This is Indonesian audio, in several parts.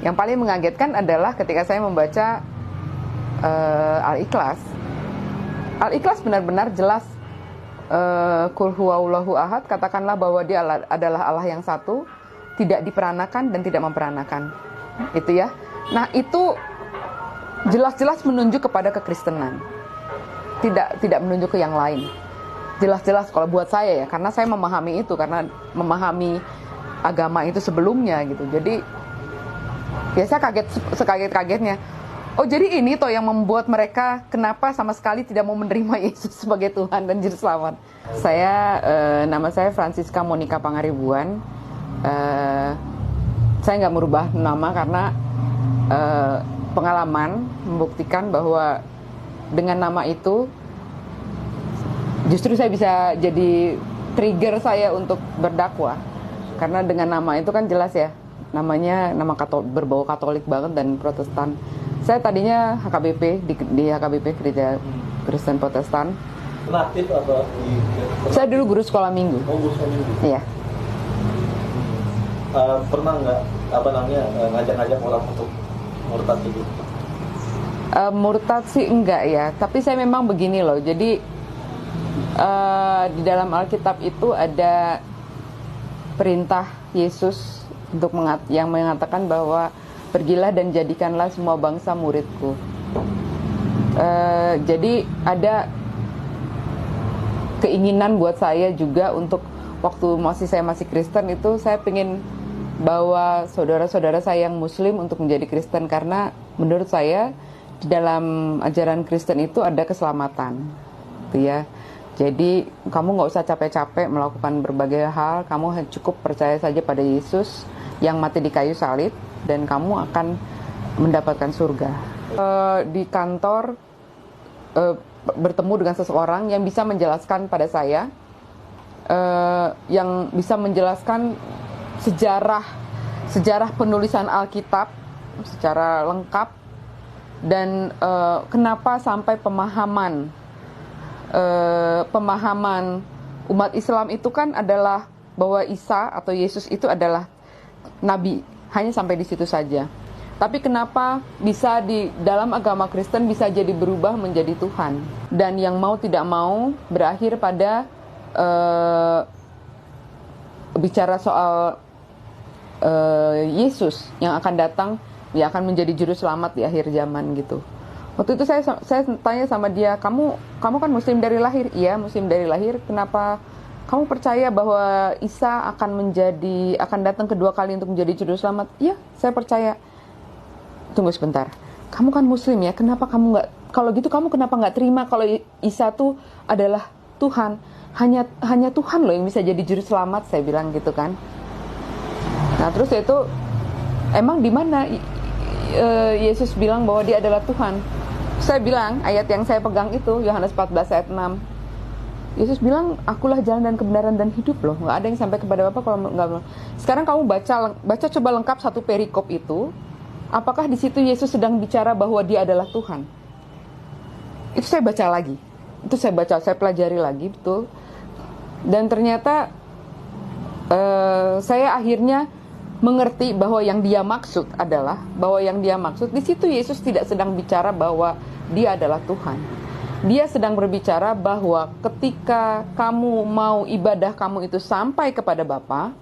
Yang paling mengagetkan adalah ketika saya membaca Al-Ikhlas. Al-Ikhlas benar-benar jelas, Qul huwallahu ahad, katakanlah bahwa dia adalah Allah yang satu, tidak diperanakan dan tidak memperanakan. Itu ya. Nah, itu jelas-jelas menunjuk kepada kekristenan. Tidak menunjuk ke yang lain. Jelas-jelas kalau buat saya ya, karena saya memahami itu, karena memahami agama itu sebelumnya gitu. Jadi ya saya sekaget-kagetnya. Oh, jadi ini toh yang membuat mereka kenapa sama sekali tidak mau menerima Yesus sebagai Tuhan dan Juru Selamat. Nama saya Francisca Monica Pangaribuan. Saya nggak merubah nama karena pengalaman membuktikan bahwa dengan nama itu justru saya bisa jadi trigger saya untuk berdakwah. Karena dengan nama itu kan jelas ya, namanya nama berbau Katolik banget dan Protestan. Saya tadinya HKBP di HKBP Gereja Kristen Protestan. Natif atau Saya dulu guru sekolah minggu. Oh, guru sekolah minggu. Iya. Pernah nggak ngajak-ngajak orang untuk murtad gitu? Murtad sih enggak ya, tapi saya memang begini loh. Jadi di dalam Alkitab itu ada perintah Yesus untuk yang mengatakan bahwa pergilah dan jadikanlah semua bangsa muridku. Jadi ada keinginan buat saya juga untuk waktu saya masih Kristen itu saya pengen bawa saudara-saudara saya yang Muslim untuk menjadi Kristen, karena menurut saya di dalam ajaran Kristen itu ada keselamatan, gitu ya. Jadi kamu nggak usah capek-capek melakukan berbagai hal, kamu cukup percaya saja pada Yesus yang mati di kayu salib dan kamu akan mendapatkan surga. Di kantor bertemu dengan seseorang yang bisa menjelaskan pada saya, yang bisa menjelaskan sejarah penulisan Alkitab secara lengkap dan kenapa sampai pemahaman umat Islam itu kan adalah bahwa Isa atau Yesus itu adalah nabi, hanya sampai di situ saja. Tapi kenapa bisa di dalam agama Kristen bisa jadi berubah menjadi Tuhan, dan yang mau tidak mau berakhir pada bicara soal Yesus yang akan datang, yang akan menjadi juru selamat di akhir zaman gitu. Waktu itu saya tanya sama dia, kamu kan Muslim dari lahir? Iya, Muslim dari lahir. Kenapa kamu percaya bahwa Isa akan datang kedua kali untuk menjadi juru selamat? Iya, saya percaya. Tunggu sebentar. Kamu kan Muslim ya? Kenapa kamu nggak? Kalau gitu kamu kenapa nggak terima kalau Isa tuh adalah Tuhan? Hanya Tuhan loh yang bisa jadi juru selamat, saya bilang gitu kan. Nah terus itu emang di mana Yesus bilang bahwa dia adalah Tuhan? Saya bilang ayat yang saya pegang itu Yohanes 14 ayat 6. Yesus bilang, akulah jalan dan kebenaran dan hidup loh. Nggak ada yang sampai kepada Bapa kalau nggak. Sekarang kamu baca coba lengkap satu perikop itu. Apakah di situ Yesus sedang bicara bahwa dia adalah Tuhan? Itu saya baca lagi. Saya pelajari lagi betul. Dan ternyata saya akhirnya mengerti bahwa yang dia maksud di situ Yesus tidak sedang bicara bahwa dia adalah Tuhan. Dia sedang berbicara bahwa ketika kamu mau ibadah kamu itu sampai kepada Bapa,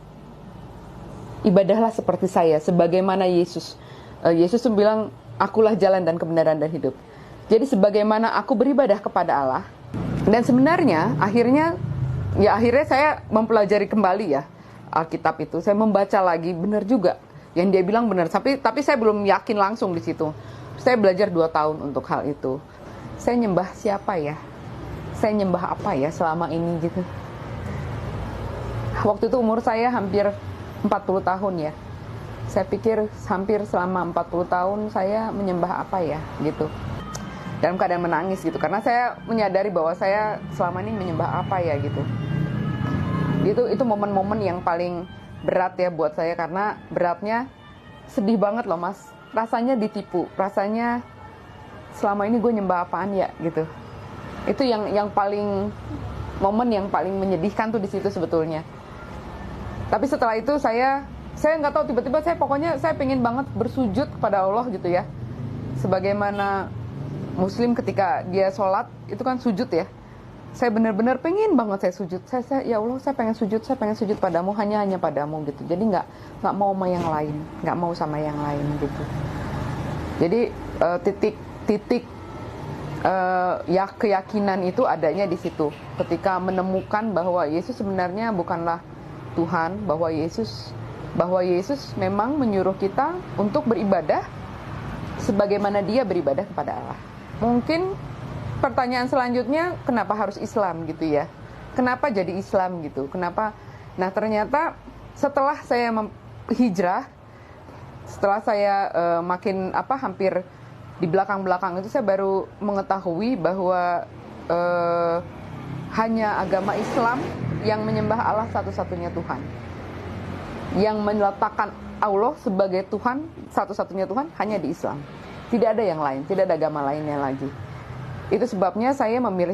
ibadahlah seperti saya, sebagaimana Yesus. Yesus bilang, akulah jalan dan kebenaran dan hidup. Jadi sebagaimana aku beribadah kepada Allah, dan sebenarnya akhirnya saya mempelajari kembali ya Alkitab itu, saya membaca lagi, benar juga yang dia bilang benar. Tapi saya belum yakin langsung di situ. Saya belajar 2 tahun untuk hal itu. Saya nyembah siapa ya? Saya nyembah apa ya selama ini gitu. Waktu itu umur saya hampir 40 tahun ya. Saya pikir hampir selama 40 tahun saya menyembah apa ya gitu. Dalam keadaan menangis gitu, karena saya menyadari bahwa saya selama ini menyembah apa ya gitu. Itu momen-momen yang paling berat ya buat saya, karena beratnya sedih banget loh mas. Rasanya ditipu, rasanya selama ini gue nyembah apaan ya gitu. Itu yang paling momen yang paling menyedihkan tuh di situ sebetulnya. Tapi setelah itu saya Saya nggak tahu, tiba-tiba pokoknya saya pengen banget bersujud kepada Allah gitu ya. Sebagaimana Muslim ketika dia sholat itu kan sujud ya. Saya benar-benar pengen banget saya sujud. Ya Allah, saya pengen sujud padamu, hanya padamu gitu. Jadi nggak mau sama yang lain, nggak mau sama yang lain gitu. Jadi titik ya keyakinan itu adanya di situ. Ketika menemukan bahwa Yesus sebenarnya bukanlah Tuhan, bahwa Yesus memang menyuruh kita untuk beribadah sebagaimana Dia beribadah kepada Allah. Mungkin pertanyaan selanjutnya, kenapa harus Islam gitu ya? Kenapa jadi Islam gitu? Kenapa? Nah, ternyata setelah saya hijrah, setelah saya makin hampir di belakang-belakang itu, saya baru mengetahui bahwa hanya agama Islam yang menyembah Allah satu-satunya Tuhan. Yang meletakkan Allah sebagai Tuhan, satu-satunya Tuhan, hanya di Islam. Tidak ada yang lain, tidak ada agama lainnya lagi. Itu sebabnya saya memilih